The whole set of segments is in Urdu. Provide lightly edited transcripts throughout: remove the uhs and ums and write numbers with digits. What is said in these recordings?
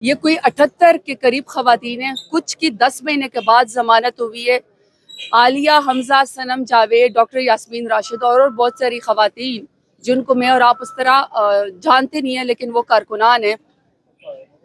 یہ کوئی 78 کے قریب خواتین ہیں، کچھ کی 10 مہینے کے بعد ضمانت ہوئی ہے. عالیہ، حمزہ، صنم، جاوید، ڈاکٹر یاسمین راشد اور بہت ساری خواتین جن کو میں اور آپ اس طرح جانتے نہیں ہیں لیکن وہ کارکنان ہیں.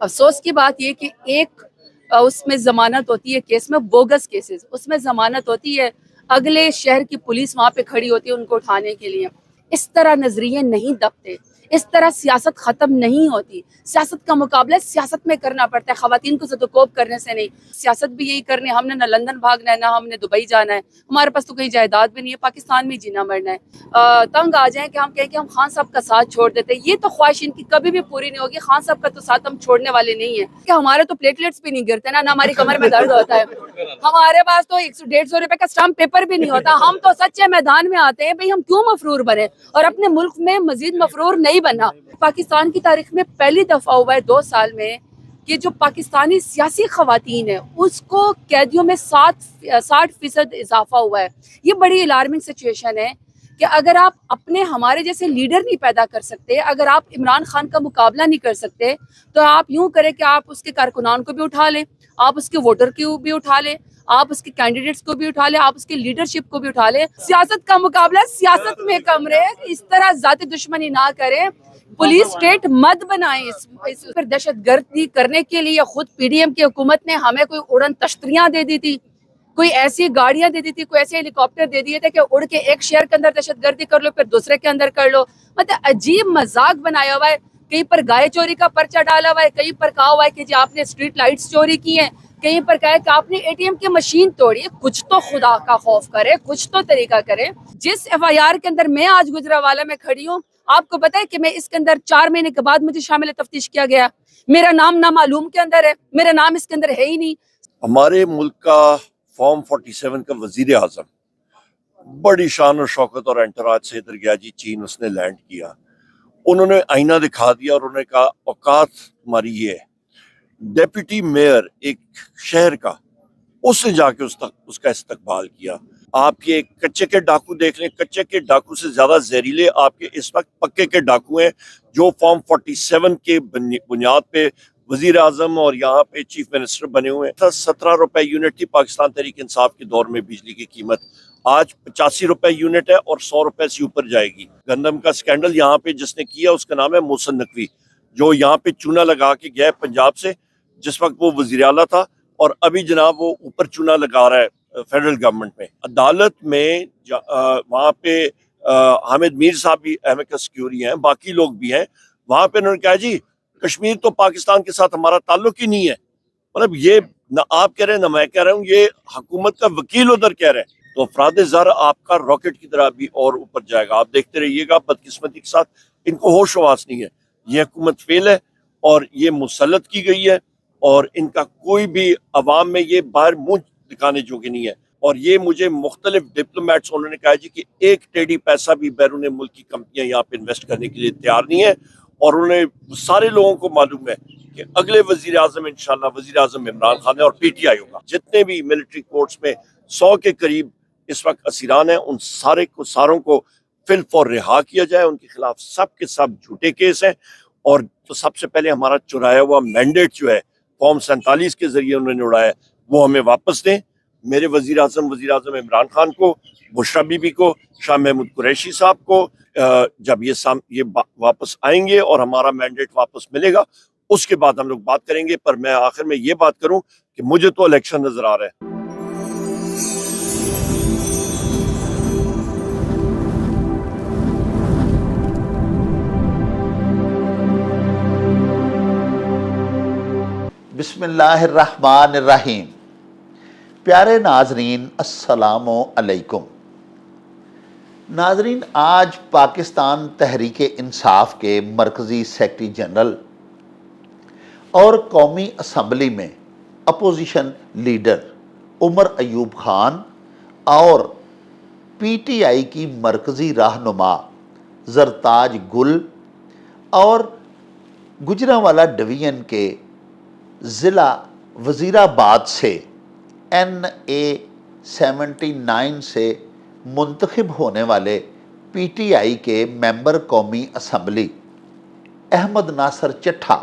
افسوس کی بات یہ کہ ایک اس میں ضمانت ہوتی ہے کیس میں، بوگس کیسز، اس میں ضمانت ہوتی ہے، اگلے شہر کی پولیس وہاں پہ کھڑی ہوتی ہے ان کو اٹھانے کے لیے. اس طرح نظریے نہیں دبتے، اس طرح سیاست ختم نہیں ہوتی. سیاست کا مقابلہ سیاست میں کرنا پڑتا ہے، خواتین کو زدوکوب کرنے سے نہیں. سیاست بھی یہی کرنی، ہم نے نہ لندن بھاگنا ہے، نہ ہم نے دبئی جانا ہے، ہمارے پاس تو کوئی جائیداد بھی نہیں ہے، پاکستان میں جینا مرنا ہے. تنگ آ جائیں کہ ہم کہیں کہ ہم خان صاحب کا ساتھ چھوڑ دیتے، یہ تو خواہش ان کی کبھی بھی پوری نہیں ہوگی. خان صاحب کا تو ساتھ ہم چھوڑنے والے نہیں ہیں کہ ہمارے تو پلیٹلیٹس بھی نہیں گرتے نہ ہماری کمر میں درد ہوتا ہے. ہمارے پاس تو 150 روپے کا اسٹامپ پیپر بھی نہیں ہوتا. ہم تو سچے میدان میں آتے ہیں، بھئی ہم کیوں مفرور بنے اور اپنے ملک میں مزید مفرور نہیں بننا. پاکستان کی تاریخ میں پہلی دفعہ ہوا ہے 2 سال میں کہ جو پاکستانی سیاسی خواتین ہیں اس کو قیدیوں میں 60% اضافہ ہوا ہے. یہ بڑی الارمنگ سچویشن ہے کہ اگر آپ اپنے ہمارے جیسے لیڈر نہیں پیدا کر سکتے، اگر آپ عمران خان کا مقابلہ نہیں کر سکتے، تو آپ یوں کریں کہ آپ اس کے کارکنان کو بھی اٹھا لیں، آپ اس کے ووٹر کو بھی اٹھا لیں، آپ اس کے کینڈیڈیٹس کو بھی اٹھا لیں، آپ اس کی لیڈرشپ کو بھی اٹھا لیں. سیاست کا مقابلہ سیاست میں کم رہے، اس طرح ذاتی دشمنی نہ کریں، پولیس اسٹیٹ مت بنائیں. اس پر دہشت گردی کرنے کے لیے خود پی ڈی ایم کی حکومت نے ہمیں کوئی اڑن تشتریاں دے دی تھی، کوئی ایسی گاڑیاں دے دی تھی، کوئی ایسے ہیلی کاپٹر دے دیے تھے کہ اڑ کے ایک شہر کے اندر دہشت گردی کر لو پھر دوسرے کے اندر کر لو. مطلب عجیب مذاق بنایا ہوا ہے. کہیں پر گائے چوری کا پرچہ ڈالا ہوا ہے، کہیں پر کہا ہوا ہے کہ جی آپ نے اسٹریٹ لائٹس چوری کی ہیں، کہیں پر کہا ہے کہ آپ نے اے ٹی ایم کی مشین توڑی ہے. کچھ تو خدا کا خوف کرے، کچھ تو طریقہ کرے. جس ایف آئی آر کے اندر میں آج گجرانوالہ میں کھڑی ہوں، آپ کو پتا ہے کہ میں اس کے اندر 4 مہینے کے بعد مجھے شامل تفتیش کیا گیا. میرا نام نامعلوم کے اندر ہے، میرا نام اس کے اندر ہے ہی نہیں. ہمارے ملک کا فارم 47 کا وزیر اعظم بڑی شان و شوکت اور انٹراج سے ادھر گیا جی چین، اس نے لینڈ کیا، انہوں نے آئینہ دکھا دیا اور انہوں نے کہا اوقات تمہاری یہ ہے. ڈیپٹی میئر ایک شہر کا، اس نے جا کے اس کا استقبال کیا. آپ یہ کچے کے ڈاکو دیکھ لیں، کچے کے ڈاکو سے زیادہ زہریلے آپ کے اس وقت پکے کے ڈاکو ہیں جو فارم 47 کے بنیاد پہ وزیر اعظم اور یہاں پہ چیف منسٹر بنے ہوئے ہیں. 17 روپے یونٹ تھی پاکستان تحریک انصاف کے دور میں بجلی کی قیمت، آج 85 روپے یونٹ ہے اور 100 روپے سے اوپر جائے گی. گندم کا سکینڈل یہاں پہ جس نے کیا اس کا نام ہے محسن نقوی، جو یہاں پہ چونا لگا کے گیا ہے پنجاب سے جس وقت وہ وزیر اعلیٰ تھا، اور ابھی جناب وہ اوپر چونا لگا رہا ہے فیڈرل گورنمنٹ میں. عدالت میں وہاں پہ حامد میر صاحب بھی احمد کا سیکیوری ہیں، باقی لوگ بھی ہیں وہاں پہ. انہوں نے کہا جی کشمیر تو پاکستان کے ساتھ ہمارا تعلق ہی نہیں ہے. مطلب یہ نہ آپ کہہ رہے ہیں نہ میں کہہ رہا ہوں، یہ حکومت کا وکیل ادھر کہہ رہے ہیں. تو افراد زر آپ کا راکٹ کی طرح بھی اور اوپر جائے گا. آپ دیکھتے رہیے گا. بدقسمتی کے ساتھ ان کو ہوش و حواس نہیں ہے. یہ حکومت فیل ہے اور یہ مسلط کی گئی ہے، اور ان کا کوئی بھی عوام میں یہ باہر منہ دکھانے جوگی نہیں ہے. اور یہ مجھے مختلف ڈپلومیٹس انہوں نے کہا جی کہ ایک ٹیڑی پیسہ بھی بیرون ملک کی کمپنیاں یہاں پہ انویسٹ کرنے کے لیے تیار نہیں ہے. اور انہوں نے سارے لوگوں کو معلوم ہے کہ اگلے وزیر اعظم انشاءاللہ وزیر اعظم عمران خان ہے اور پی ٹی آئی ہوگا. جتنے بھی ملٹری کورٹس میں 100 کے قریب اس وقت اسیران ہیں، ان ساروں کو فی الفور رہا کیا جائے. ان کے خلاف سب کے سب جھوٹے کیس ہیں. اور تو سب سے پہلے ہمارا چرایا ہوا مینڈیٹ جو ہے فارم 47 کے ذریعے انہوں نے اڑایا، وہ ہمیں واپس دیں. میرے وزیر اعظم عمران خان کو، بشرا بی بی کو، شاہ محمود قریشی صاحب کو جب یہ واپس آئیں گے اور ہمارا مینڈیٹ واپس ملے گا اس کے بعد ہم لوگ بات کریں گے. پر میں آخر میں یہ بات کروں کہ مجھے تو الیکشن نظر آ رہا ہے. بسم اللہ الرحمن الرحیم. پیارے ناظرین السلام علیکم. ناظرین، آج پاکستان تحریک انصاف کے مرکزی سیکرٹری جنرل اور قومی اسمبلی میں اپوزیشن لیڈر عمر ایوب خان اور پی ٹی آئی کی مرکزی رہنما زرتاج گل اور گجرانوالہ ڈویژن کے ضلع وزیر آباد سے NA 79 سے منتخب ہونے والے پی ٹی آئی کے ممبر قومی اسمبلی احمد ناصر چٹھا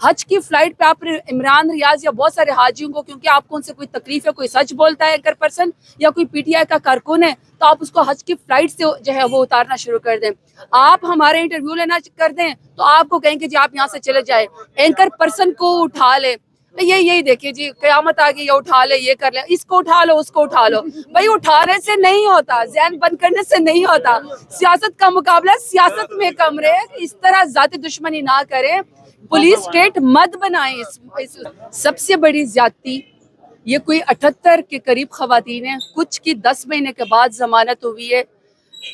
حج کی فلائٹ پہ آپ عمران ریاض یا بہت سارے حاجیوں کو، کیونکہ آپ کو ان سے کوئی تکلیف ہے، کوئی سچ بولتا ہے اینکر پرسن یا کوئی پی ٹی آئی کا کارکن ہے، تو آپ اس کو حج کی فلائٹ سے جو ہے وہ اتارنا شروع کر دیں. آپ ہمارے انٹرویو لینا کر دیں تو آپ کو کہیں کہ جی آپ یہاں سے چلے جائیں. اینکر پرسن کو اٹھا لے، یہی دیکھیے جی قیامت آ گئی، یہ اٹھا لے، یہ کر لے، اس کو اٹھا لو، اس کو اٹھا لو. بھائی اٹھانے سے نہیں ہوتا، ذہن بند کرنے سے نہیں ہوتا. سیاست کا مقابلہ سیاست میں کم رہے، اس طرح ذاتی دشمنی نہ کریں، پولیس اسٹیٹ مت بنائیں. سب سے بڑی زیادتی یہ کوئی 78 کے قریب خواتین ہیں، کچھ کی 10 مہینے کے بعد ضمانت ہوئی ہے.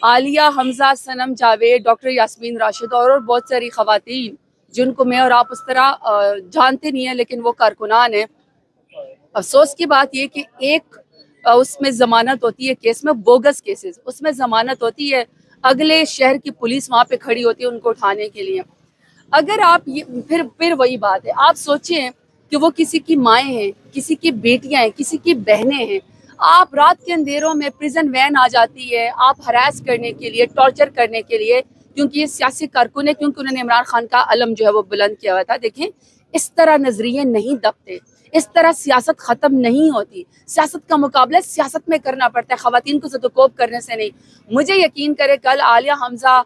عالیہ، حمزہ، صنم جاوید، ڈاکٹر یاسمین راشد اور بہت ساری خواتین جن کو میں اور آپ اس طرح جانتے نہیں ہیں لیکن وہ کارکنان ہیں. افسوس کی بات یہ کہ ایک اس میں ضمانت ہوتی ہے کیس میں، بوگس کیسز، اس میں ضمانت ہوتی ہے، اگلے شہر کی پولیس وہاں پہ کھڑی ہوتی ہے ان کو اٹھانے کے لیے. اگر آپ پھر وہی بات ہے، آپ سوچیں کہ وہ کسی کی مائیں ہیں، کسی کی بیٹیاں ہیں، کسی کی بہنیں ہیں. آپ رات کے اندھیروں میں پریزن وین آ جاتی ہے آپ ہراس کرنے کے لیے، ٹارچر کرنے کے لیے، کیونکہ یہ سیاسی کارکن ہے، کیونکہ انہوں نے عمران خان کا علم جو ہے وہ بلند کیا ہوا تھا. دیکھیں اس طرح نظریے نہیں دبتے، اس طرح سیاست ختم نہیں ہوتی. سیاست کا مقابلہ سیاست میں کرنا پڑتا ہے، خواتین کو زدوکوب کرنے سے نہیں. مجھے یقین کرے کل عالیہ، حمزہ،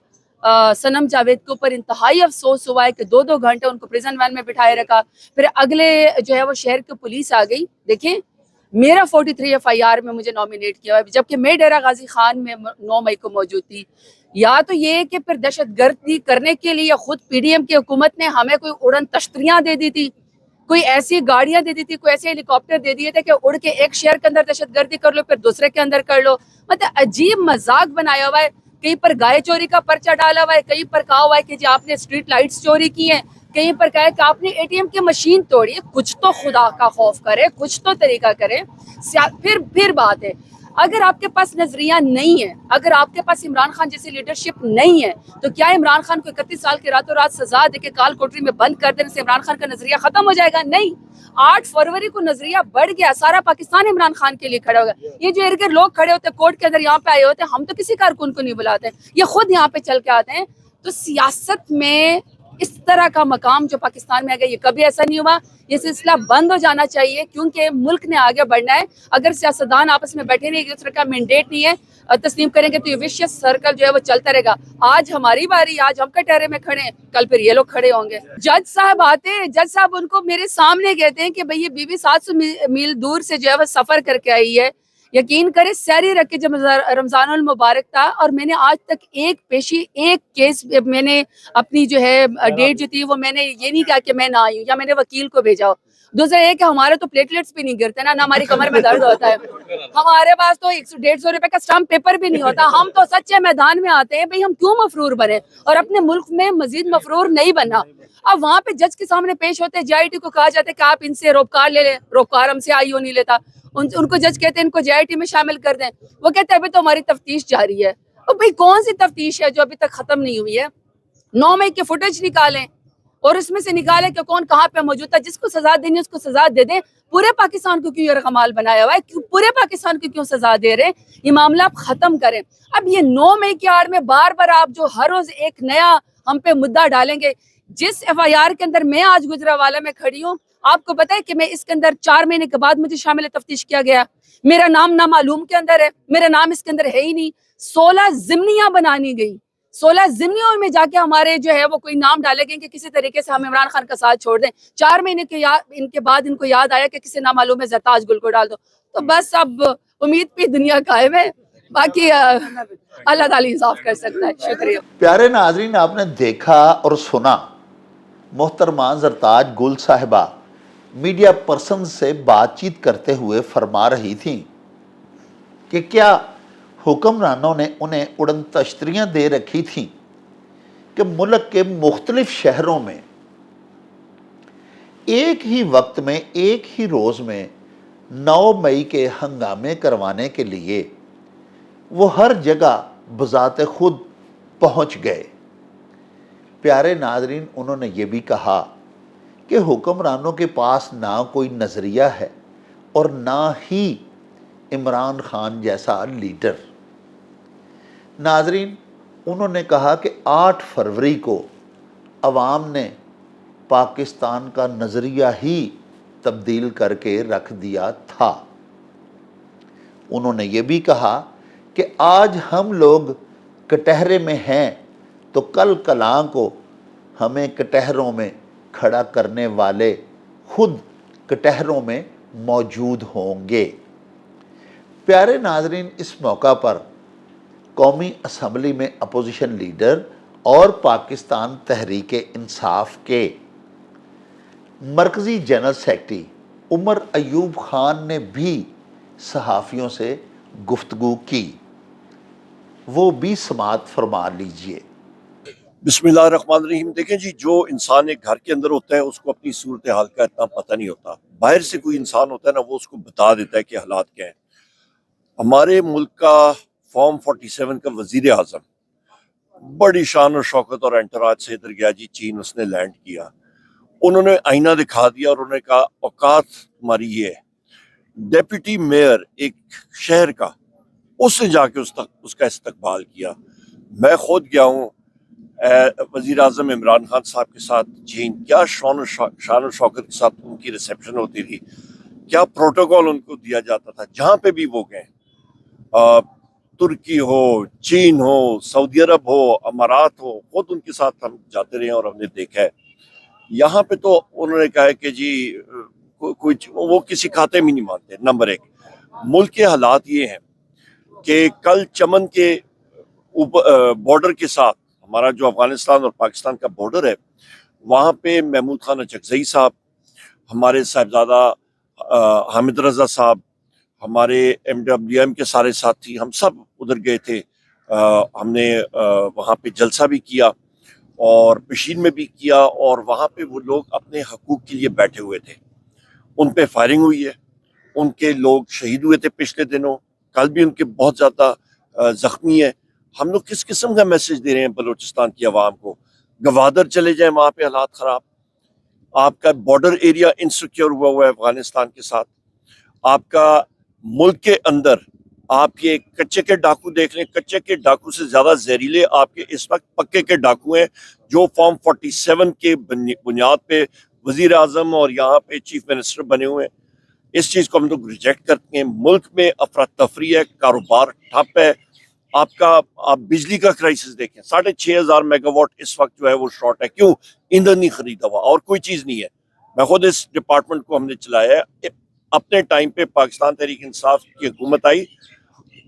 صنم جاوید کے اوپر انتہائی افسوس ہوا ہے کہ 2 گھنٹے ان کو پریزن وین میں بٹھائے رکھا، پھر اگلے جو ہے وہ شہر کی پولیس آ گئی. دیکھیں میرا 43 FIR میں مجھے نامینیٹ کیا ہوا ہے، جبکہ میں ڈیرہ غازی خان میں 9 مئی کو موجود تھی. یا تو یہ کہ پھر دہشت گردی کرنے کے لیے خود PDM کی حکومت نے ہمیں کوئی اڑن تشتریاں دے دی تھی، کوئی ایسی گاڑیاں دے دی تھی، کوئی ایسے ہیلی کاپٹر دے دیے تھے کہ اڑ کے ایک شہر کے اندر دہشت گردی کر لو، پھر دوسرے کے اندر کر لو. مطلب عجیب مذاق بنایا ہوا ہے. کہیں پر گائے چوری کا پرچہ ڈالا ہوا ہے، کہیں پر کہا ہوا ہے کہ جی آپ نے اسٹریٹ لائٹس چوری کی ہیں، کہیں پر کہا ہے کہ آپ نے ATM کی مشین توڑی. کچھ تو خدا کا خوف کرے، کچھ تو طریقہ کرے. پھر بات ہے، اگر آپ کے پاس نظریہ نہیں ہے، اگر آپ کے پاس عمران خان جیسی لیڈرشپ نہیں ہے، تو کیا عمران خان کو 31 سال کے راتوں رات سزا دے کے کال کوٹری میں بند کر دینے سے عمران خان کا نظریہ ختم ہو جائے گا؟ نہیں. 8 فروری کو نظریہ بڑھ گیا، سارا پاکستان عمران خان کے لیے کھڑا ہوگا. یہ جو ارد گرد لوگ کھڑے ہوتے ہیں کورٹ کے اندر یہاں پہ آئے ہوتے ہیں، ہم تو کسی کارکن کو نہیں بلاتے، یہ خود یہاں پہ چل کے آتے ہیں. تو سیاست میں اس طرح کا مقام جو پاکستان میں آ گیا، یہ کبھی ایسا نہیں ہوا. یہ سلسلہ بند ہو جانا چاہیے، کیونکہ ملک نے آگے بڑھنا ہے. اگر سیاستدان آپس میں بیٹھے نہیں، ایک دوسرے کا مینڈیٹ نہیں ہے تسلیم کریں گے، تو یہ وشیس سرکل جو ہے وہ چلتا رہے گا. آج ہماری باری، آج ہم کٹہرے میں کھڑے ہیں، کل پھر یہ لوگ کھڑے ہوں گے. جج صاحب آتے ہیں، جج صاحب ان کو میرے سامنے کہتے ہیں کہ بھئی یہ بیوی 700 میل دور سے جو ہے وہ سفر کر کے آئی ہے. یقین کرے سیری رکھ کے جب رمضان المبارک تھا، اور میں نے آج تک ایک پیشی، ایک کیس میں نے اپنی جو ہے ڈیٹ جو تھی وہ میں نے یہ نہیں کہا کہ میں نہ آئی ہوں یا میں نے وکیل کو بھیجا ہو. دوسرا یہ کہ ہمارے تو پلیٹلیٹس بھی نہیں گرتے نا ہماری کمر میں درد ہوتا ہے. ہمارے پاس تو 150 روپے کا اسٹامپ پیپر بھی نہیں ہوتا. ہم تو سچے میدان میں آتے ہیں، بھئی ہم کیوں مفرور بنے، اور اپنے ملک میں مزید مفرور نہیں بننا. اب وہاں پہ جج کے سامنے پیش ہوتے JIT کو کہا جاتا ہے کہ آپ ان سے روپکار لے لیں، روپکار ہم سے IO نہیں لیتا. ان کو جج کہتے ہیں ان کو JIT میں شامل کر دیں، وہ کہتے ہیں ابھی تو ہماری تفتیش جاری ہے. اور بھئی کون سی تفتیش ہے جو ابھی تک ختم نہیں ہوئی ہے؟ 9 مئی کے فوٹیج نکالیں اور اس میں سے نکالیں کہ کون کہاں پہ موجود تھا. جس کو سزا دینی اس کو سزا دے دیں. پورے پاکستان کو کیوں یہ رقمال بنایا ہوا ہے؟ پورے پاکستان کو کیوں سزا دے رہے ہیں؟ یہ معاملہ آپ ختم کریں. اب یہ 9 مئی کی آڑ میں بار بار آپ جو ہر روز ایک نیا ہم پہ مدعا ڈالیں گے. جس FIR کے اندر میں آج گجرانوالہ میں کھڑی ہوں، آپ کو پتہ ہے کہ میں اس کے اندر 4 مہینے کے بعد مجھے شامل تفتیش کیا گیا. میرا نام نامعلوم کے اندر ہے، میرا نام اس کے اندر ہے ہی نہیں. 16 ضمنیاں بنانی گئی. 16 ضمنیوں میں جا کے ہمارے جو ہے وہ کوئی نام ڈالے گئے کہ کسی طریقے سے ہم عمران خان کا ساتھ چھوڑ دیں. 4 مہینے کے ان کے بعد ان کو یاد آیا کہ کسی نامعلوم میں زرتاج گل کو ڈال دو. تو بس اب امید پہ دنیا قائم ہے، باقی اللہ تعالی انصاف کر سکتا ہے. شکریہ. پیارے ناظرین، آپ نے دیکھا اور سنا محترمہ زرتاج گل صاحبہ میڈیا پرسن سے بات چیت کرتے ہوئے فرما رہی تھیں کہ کیا حکمرانوں نے انہیں اڑن تشتریاں دے رکھی تھیں کہ ملک کے مختلف شہروں میں ایک ہی وقت میں، ایک ہی روز میں 9 مئی کے ہنگامے کروانے کے لیے وہ ہر جگہ بذات خود پہنچ گئے. پیارے ناظرین، انہوں نے یہ بھی کہا کہ حکمرانوں کے پاس نہ کوئی نظریہ ہے اور نہ ہی عمران خان جیسا لیڈر. ناظرین، انہوں نے کہا کہ 8 فروری کو عوام نے پاکستان کا نظریہ ہی تبدیل کر کے رکھ دیا تھا۔ انہوں نے یہ بھی کہا کہ آج ہم لوگ کٹہرے میں ہیں تو کل کلاں کو ہمیں کٹہروں میں کھڑا کرنے والے خود کٹہروں میں موجود ہوں گے۔ پیارے ناظرین، اس موقع پر قومی اسمبلی میں اپوزیشن لیڈر اور پاکستان تحریک انصاف کے مرکزی جنرل سیکرٹری عمر ایوب خان نے بھی صحافیوں سے گفتگو کی، وہ بھی سماعت فرما لیجئے۔ بسم اللہ الرحمن الرحیم۔ دیکھیں جی، جو انسان ایک گھر کے اندر ہوتا ہے اس کو اپنی صورتحال کا اتنا پتہ نہیں ہوتا، باہر سے کوئی انسان ہوتا ہے نا، وہ اس کو بتا دیتا ہے کہ حالات کیا ہیں۔ ہمارے ملک کا فارم 47 کا وزیر اعظم بڑی شان و شوکت اور انٹراج سے ادھر گیا جی، چین اس نے لینڈ کیا، انہوں نے آئینہ دکھا دیا اور انہوں نے کہا اوقات تمہاری یہ ہے۔ ڈیپٹی میئر ایک شہر کا، اس نے جا کے اس کا استقبال کیا۔ میں خود گیا ہوں وزیر اعظم عمران خان صاحب کے ساتھ چین، کیا شان و شوکت کے ساتھ ان کی ریسیپشن ہوتی تھی، کیا پروٹوکول ان کو دیا جاتا تھا۔ جہاں پہ بھی وہ گئے، ترکی ہو، چین ہو، سعودی عرب ہو، امارات ہو، خود ان کے ساتھ ہم جاتے رہے ہیں اور ہم نے دیکھا ہے۔ یہاں پہ تو انہوں نے کہا ہے کہ جی وہ کسی کھاتے میں نہیں مانتے۔ نمبر ایک، ملک کے حالات یہ ہیں کہ کل چمن کے بارڈر کے ساتھ، ہمارا جو افغانستان اور پاکستان کا بارڈر ہے، وہاں پہ محمود خان اچکزئی صاحب، ہمارے صاحبزادہ حامد رضا صاحب، ہمارے MWM کے سارے ساتھی، ہم سب ادھر گئے تھے۔ ہم نے وہاں پہ جلسہ بھی کیا اور پشین میں بھی کیا، اور وہاں پہ وہ لوگ اپنے حقوق کے لیے بیٹھے ہوئے تھے۔ ان پہ فائرنگ ہوئی ہے، ان کے لوگ شہید ہوئے تھے پچھلے دنوں، کل بھی ان کے بہت زیادہ زخمی ہیں۔ ہم لوگ کس قسم کا میسج دے رہے ہیں بلوچستان کی عوام کو؟ گوادر چلے جائیں، وہاں پہ حالات خراب، آپ کا بارڈر ایریا انسیکیور ہوا ہے افغانستان کے ساتھ، آپ کا ملک کے اندر آپ یہ کچے کے ڈاکو دیکھ لیں، کچے کے ڈاکو سے زیادہ زہریلے آپ کے اس وقت پکے کے ڈاکو ہیں، جو فارم 47 کے بنیاد پہ وزیر اعظم اور یہاں پہ چیف منسٹر بنے ہوئے ہیں۔ اس چیز کو ہم لوگ ریجیکٹ کرتے ہیں۔ ملک میں افراتفری ہے، کاروبار ٹھپ ہے۔ آپ بجلی کا کرائسس دیکھیں، 6,500 میگا واٹ اس وقت جو ہے وہ شارٹ ہے۔ کیوں؟ ایندھن نہیں خریدا ہوا، اور کوئی چیز نہیں ہے۔ میں خود اس ڈپارٹمنٹ کو ہم نے چلایا ہے۔ اپنے ٹائم پہ پاکستان تحریک انصاف کی حکومت آئی،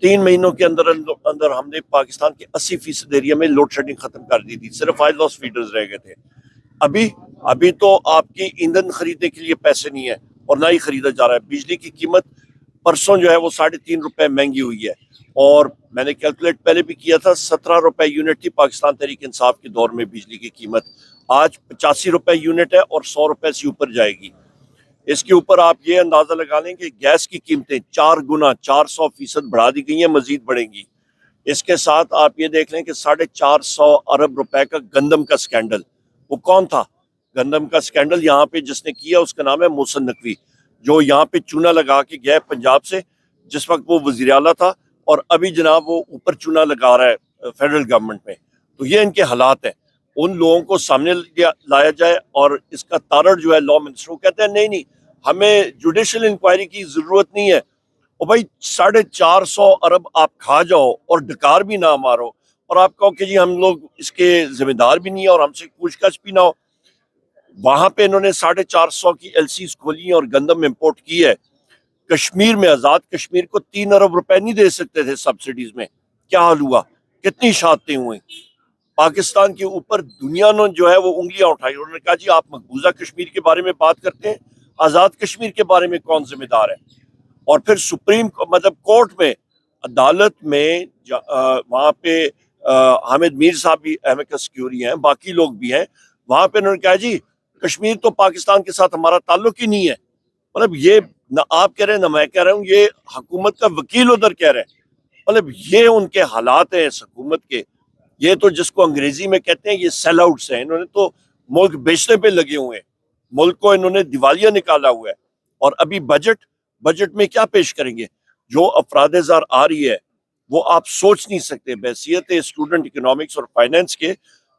3 مہینوں کے اندر ہم نے پاکستان کے 80% ایریا میں لوڈ شیڈنگ ختم کر دی تھی، صرف آئل لاس فیڈرز رہ گئے تھے۔ ابھی تو آپ کی ایندھن خریدنے کے لیے پیسے نہیں ہے اور نہ ہی خریدا جا رہا ہے۔ بجلی کی قیمت پرسوں جو ہے وہ 3.5 روپے مہنگی ہوئی ہے، اور میں نے کیلکولیٹ پہلے بھی کیا تھا، 17 روپے یونٹ تھی پاکستان تحریک انصاف کے دور میں بجلی کی قیمت، آج 85 روپے یونٹ ہے اور 100 روپے سے اوپر جائے گی۔ اس کے اوپر آپ یہ اندازہ لگا لیں کہ گیس کی قیمتیں 4 گنا 400% بڑھا دی گئی ہیں، مزید بڑھیں گی۔ اس کے ساتھ آپ یہ دیکھ لیں کہ 450 ارب روپے کا گندم کا سکینڈل، وہ کون تھا گندم کا سکینڈل یہاں پہ جس نے کیا؟ اس کا نام ہے محسن نقوی، جو یہاں پہ چونا لگا کے گیا پنجاب سے، جس وقت وہ وزیر اعلیٰ تھا، اور ابھی جناب وہ اوپر چونا لگا رہا ہے فیڈرل گورنمنٹ میں۔ تو یہ ان کے حالات ہیں، ان لوگوں کو سامنے لایا جائے، اور اس کا تارڑ جو ہے لا منسٹر، وہ کہتے ہیں نہیں ہمیں جوڈیشل انکوائری کی ضرورت نہیں ہے۔ اور بھائی 450 ارب آپ کھا جاؤ اور ڈکار بھی نہ مارو، اور آپ کہو کہ جی ہم لوگ اس کے ذمہ دار بھی نہیں ہیں اور ہم سے پوچھ گچھ بھی نہ ہو۔ وہاں پہ انہوں نے 450 کی LCs کھولی اور گندم امپورٹ کی ہے۔ کشمیر میں، آزاد کشمیر کو 3 ارب روپے نہیں دے سکتے تھے سبسڈیز میں، کیا حال ہوا؟ کتنی شہادتیں ہوئیں؟ پاکستان کے اوپر دنیا نے جو ہے وہ انگلیاں اٹھائی، انہوں نے کہا جی آپ مقبوضہ کشمیر کے بارے میں بات کرتے ہیں، آزاد کشمیر کے بارے میں کون ذمہ دار ہے؟ اور پھر سپریم کورٹ میں، عدالت میں، وہاں پہ حامد میر صاحب بھی ایمکس کیوری ہیں، باقی لوگ بھی ہیں، وہاں پہ انہوں نے کہا جی کشمیر تو پاکستان کے ساتھ ہمارا تعلق ہی نہیں ہے۔ مطلب یہ نہ آپ کہہ رہے ہیں نہ میں کہہ رہا ہوں، یہ حکومت کا وکیل ادھر کہہ رہے ہیں۔ مطلب یہ ان کے حالات ہیں اس حکومت کے۔ یہ تو جس کو انگریزی میں کہتے ہیں یہ سیل آؤٹس ہیں، انہوں نے تو ملک بیچنے پہ لگے ہوئے ہیں، ملک کو انہوں نے دیوالیہ نکالا ہوا ہے۔ اور ابھی بجٹ میں کیا پیش کریں گے؟ جو افراد زار آ رہی ہے وہ آپ سوچ نہیں سکتے۔ بحیثیت اسٹوڈنٹ اکنامکس اور فائنینس کے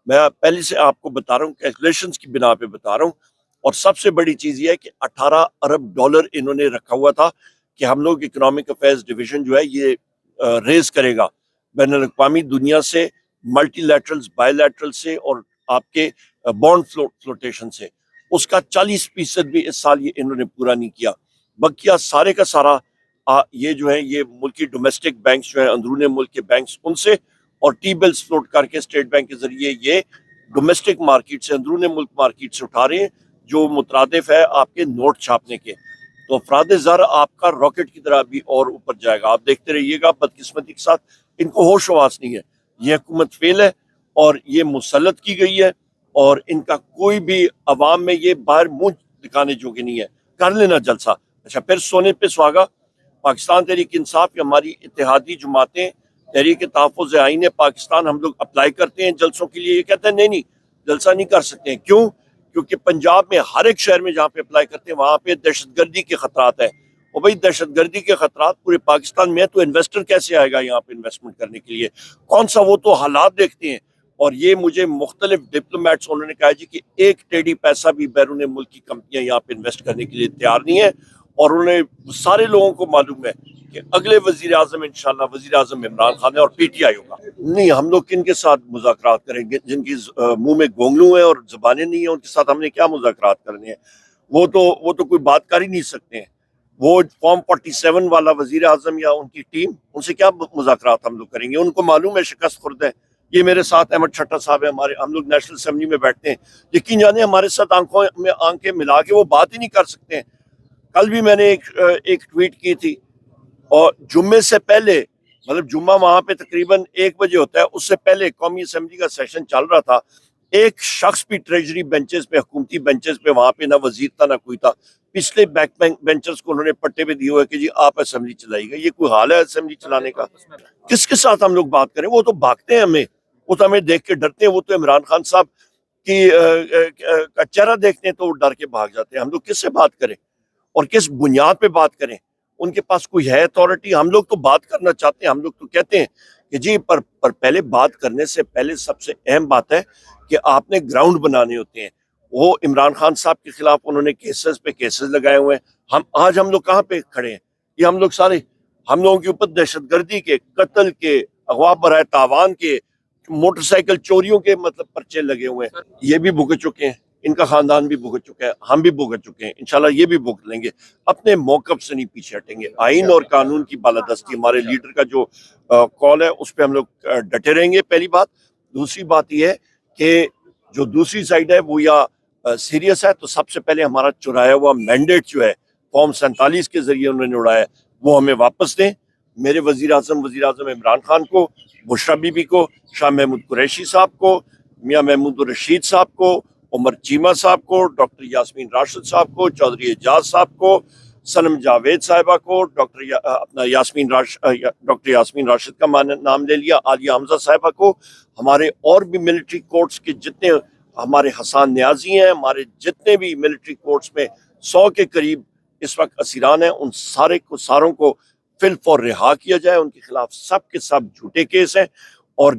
میں پہلے سے آپ کو بتا رہا ہوں، کیلکولیشنز کی بنا پہ بتا رہا ہوں. اور سب سے بڑی چیز یہ ہے کہ $18 ارب انہوں نے رکھا ہوا تھا کہ ہم لوگ اکنامک افیئرز ڈویژن جو ہے یہ ریز کرے گا بین الاقوامی دنیا سے، ملٹی لیٹرلز، بائی لیٹرل سے، اور آپ کے بانڈ فلوٹیشن سے. اس کا 40% بھی اس سال یہ انہوں نے پورا نہیں کیا. بقیہ سارے کا سارا یہ جو ہے یہ ملکی ڈومیسٹک بینکس جو ہیں، اندرون ملک کے بینکس، ان سے، اور ٹی بلز فلوٹ کر کے اسٹیٹ بینک کے ذریعے یہ ڈومیسٹک مارکیٹ سے، اندرون ملک مارکیٹ سے اٹھا رہے ہیں، جو مترادف ہے آپ کے نوٹ چھاپنے کے. تو افراد زر آپ کا راکٹ کی طرح بھی اور اوپر جائے گا. آپ دیکھتے رہیے گا. بدقسمتی کے ساتھ ان کو ہوش و حواس نہیں ہے. یہ حکومت فیل ہے اور یہ مسلط کی گئی ہے، اور ان کا کوئی بھی عوام میں یہ باہر منہ دکھانے جو کہ نہیں ہے. کر لینا جلسہ. اچھا، پھر سونے پہ سہاگا. پاکستان تحریک انصاف کی ہماری اتحادی جماعتیں، تحریک تحفظ آئین پاکستان، ہم لوگ اپلائی کرتے ہیں جلسوں کے لیے. یہ کہتے ہیں نہیں جلسہ نہیں کر سکتے ہیں. کیوں؟ کیونکہ پنجاب میں ہر ایک شہر میں جہاں پہ اپلائی کرتے ہیں وہاں پہ دہشت گردی کے خطرات ہیں. اور بھائی دہشت گردی کے خطرات پورے پاکستان میں ہے تو انویسٹر کیسے آئے گا یہاں پہ انویسٹمنٹ کرنے کے لیے؟ کون سا؟ وہ تو حالات دیکھتے ہیں. اور یہ مجھے مختلف ڈپلومیٹس انہوں نے کہا جی کہ ایک ٹیڑی پیسہ بھی بیرون ملک کی کمپنیاں یہاں پہ انویسٹ کرنے کے لیے تیار نہیں ہے. اور انہوں نے سارے لوگوں کو معلوم ہے کہ اگلے وزیر اعظم انشاءاللہ وزیر اعظم عمران خان ہے اور پی ٹی آئی ہوگا. نہیں، ہم لوگ کن کے ساتھ مذاکرات کریں گے؟ جن کی منہ میں گونگلو ہیں اور زبانیں نہیں ہیں ان کے ساتھ ہم نے کیا مذاکرات کرنے ہیں؟ وہ تو کوئی بات کر ہی نہیں سکتے ہیں. وہ فارم 47 والا وزیر اعظم یا ان کی ٹیم، ان سے کیا مذاکرات ہم لوگ کریں گے؟ ان کو معلوم ہے شکست خورد ہے. یہ میرے ساتھ احمد چھٹا صاحب ہے، ہم لوگ نیشنل اسمبلی میں بیٹھتے ہیں. یقین جانے ہمارے ساتھ آنکھوں میں آنکھیں ملا کے وہ بات ہی نہیں کر سکتے ہیں. کل بھی میں نے ایک ٹویٹ کی تھی، اور جمعے سے پہلے، مطلب جمعہ وہاں پہ تقریباً 1 بجے ہوتا ہے، اس سے پہلے قومی اسمبلی کا سیشن چل رہا تھا. ایک شخص بھی ٹریجری بینچز پہ، حکومتی بینچز پہ وہاں پہ نہ وزیر تھا نہ کوئی تھا. پچھلے بیک بینچرز کو انہوں نے پٹے پہ دیے ہوئے کہ جی آپ اسمبلی چلائیے گا. یہ کوئی حال ہے اسمبلی چلانے کا؟ کس کے ساتھ ہم لوگ بات کریں؟ وہ تو بھاگتے ہیں ہمیں، وہ تو ہمیں دیکھ کے ڈرتے ہیں. وہ تو عمران خان صاحب کی کا چہرہ دیکھتے ہیں تو وہ ڈر کے بھاگ جاتے ہیں. ہم لوگ کس سے بات کریں اور کس بنیاد پہ بات کریں؟ ان کے پاس کوئی ہے اتھارٹی؟ ہم لوگ تو بات کرنا چاہتے ہیں. ہم لوگ تو کہتے ہیں کہ جی پر پہلے بات کرنے سے پہلے سب سے اہم بات ہے کہ آپ نے گراؤنڈ بنانے ہوتے ہیں. وہ عمران خان صاحب کے خلاف انہوں نے کیسز پہ کیسز لگائے ہوئے ہیں. آج ہم لوگ کہاں پہ کھڑے ہیں؟ یہ ہم لوگ سارے، ہم لوگوں کے اوپر دہشت گردی کے، قتل کے، اغوا برائے تاوان کے، موٹر سائیکل چوریوں کے مطلب پرچے لگے ہوئے ہیں. یہ بھی بھگت چکے ہیں، ان کا خاندان بھی بھگت چکا ہے، ہم بھی بھگت چکے ہیں. انشاءاللہ یہ بھی بھگت لیں گے. اپنے موقف سے نہیں پیچھے ہٹیں گے. آئین اور قانون کی بالادستی، ہمارے لیڈر کا جو کال ہے اس پہ ہم لوگ ڈٹے رہیں گے. پہلی بات. دوسری بات یہ ہے کہ جو دوسری سائڈ ہے وہ یا سیریس ہے، تو سب سے پہلے ہمارا چرایا ہوا مینڈیٹ جو ہے فارم 47 کے ذریعے انہوں نے اڑایا، وہ ہمیں واپس دیں. میرے وزیر اعظم عمران خان کو، بشرا بی بی کو، شاہ محمود قریشی صاحب کو، میاں محمود الرشید صاحب کو، عمر چیمہ صاحب کو، ڈاکٹر یاسمین راشد صاحب کو، چودھری اعجاز صاحب کو، سنم جاوید صاحبہ کو، ڈاکٹر یاسمین راشد کا نام لے لیا، عالیہ حمزہ صاحبہ کو، ہمارے اور بھی ملٹری کورٹس کے جتنے، ہمارے حسان نیازی ہیں، ہمارے جتنے بھی ملٹری کورٹس میں 100 کے قریب اس وقت اسیران ہیں، ان ساروں کو فل فور رہا کیا جائے. ان کے خلاف سب کے سب جھوٹے کیس ہیں. اور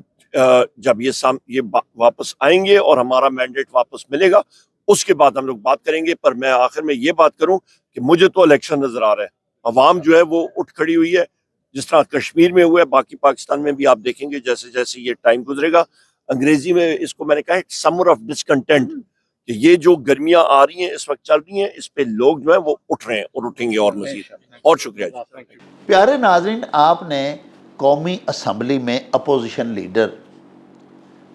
جب یہ واپس آئیں گے اور ہمارا مینڈیٹ واپس ملے گا، اس کے بعد ہم لوگ بات کریں گے. پر میں آخر میں یہ بات کروں کہ مجھے تو الیکشن نظر آ رہا ہے. عوام جو ہے وہ اٹھ کھڑی ہوئی ہے، جس طرح کشمیر میں ہوا ہے، باقی پاکستان میں بھی آپ دیکھیں گے جیسے جیسے یہ ٹائم گزرے گا. انگریزی میں اس کو میں نے کہا ہے سمر آف ڈسکنٹینٹ، کہ یہ جو گرمیاں آ رہی ہیں اس وقت چل رہی ہیں، اس پہ لوگ جو ہیں وہ اٹھ رہے ہیں اور اٹھیں گے اور مزید. اور شکریہ جی. پیارے ناظرین، آپ نے قومی اسمبلی میں اپوزیشن لیڈر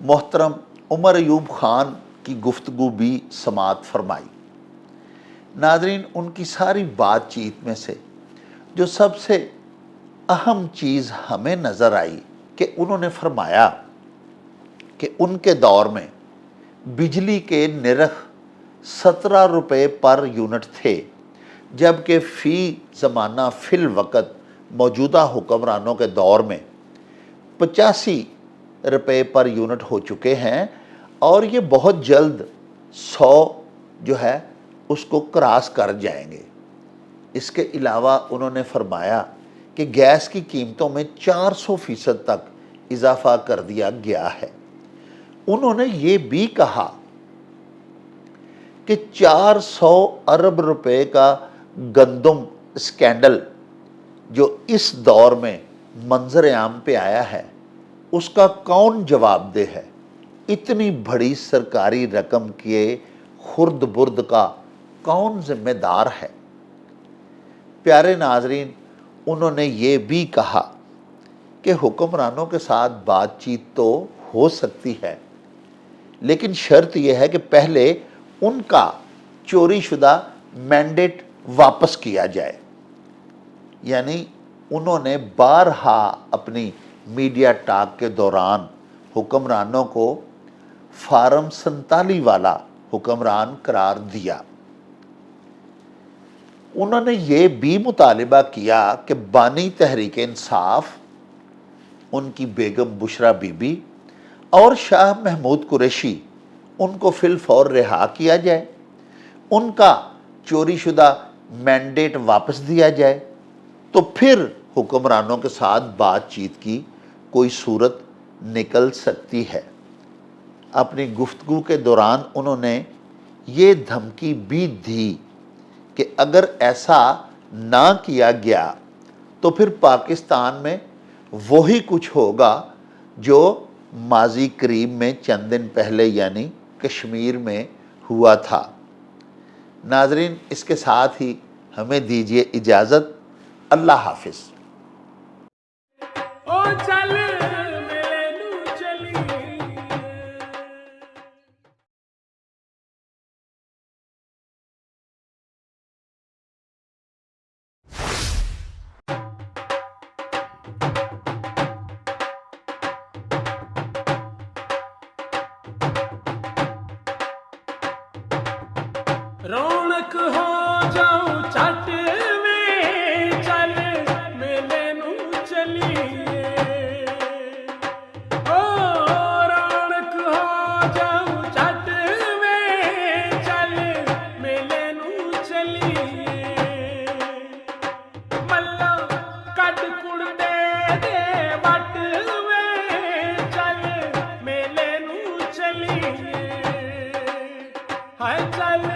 محترم عمر ایوب خان کی گفتگو بھی سماعت فرمائی. ناظرین، ان کی ساری بات چیت میں سے جو سب سے اہم چیز ہمیں نظر آئی کہ انہوں نے فرمایا کہ ان کے دور میں بجلی کے نرخ 17 روپے پر یونٹ تھے، جبکہ فی زمانہ فی الوقت موجودہ حکمرانوں کے دور میں 85 روپے پر یونٹ ہو چکے ہیں، اور یہ بہت جلد 100 جو ہے اس کو کراس کر جائیں گے. اس کے علاوہ انہوں نے فرمایا کہ گیس کی قیمتوں میں 400% تک اضافہ کر دیا گیا ہے. انہوں نے یہ بھی کہا کہ 400 ارب روپے کا گندم اسکینڈل جو اس دور میں منظر عام پہ آیا ہے اس کا کون جواب دہ ہے؟ اتنی بڑی سرکاری رقم کے خرد برد کا کون ذمہ دار ہے؟ پیارے ناظرین، انہوں نے یہ بھی کہا کہ حکمرانوں کے ساتھ بات چیت تو ہو سکتی ہے، لیکن شرط یہ ہے کہ پہلے ان کا چوری شدہ مینڈیٹ واپس کیا جائے۔ یعنی انہوں نے بارہا اپنی میڈیا ٹاک کے دوران حکمرانوں کو فارم 47 والا حکمران قرار دیا۔ انہوں نے یہ بھی مطالبہ کیا کہ بانی تحریک انصاف، ان کی بیگم بشرا بی بی اور شاہ محمود قریشی، ان کو فی الفور رہا کیا جائے، ان کا چوری شدہ مینڈیٹ واپس دیا جائے، تو پھر حکمرانوں کے ساتھ بات چیت کی کوئی صورت نکل سکتی ہے۔ اپنی گفتگو کے دوران انہوں نے یہ دھمکی بھی دی کہ اگر ایسا نہ کیا گیا تو پھر پاکستان میں وہی کچھ ہوگا جو ماضی قریب میں چند دن پہلے یعنی کشمیر میں ہوا تھا۔ ناظرین، اس کے ساتھ ہی ہمیں دیجیے اجازت۔ اللہ حافظ۔ رونق ہو جاؤں چٹ میں چل میلے نو چلیے، او رونق ہو جاؤں چٹ میں چل میلے نو چلیے، ملا کٹ کڑ دے بٹ میں چل میلے نو چلیے، ہائے چل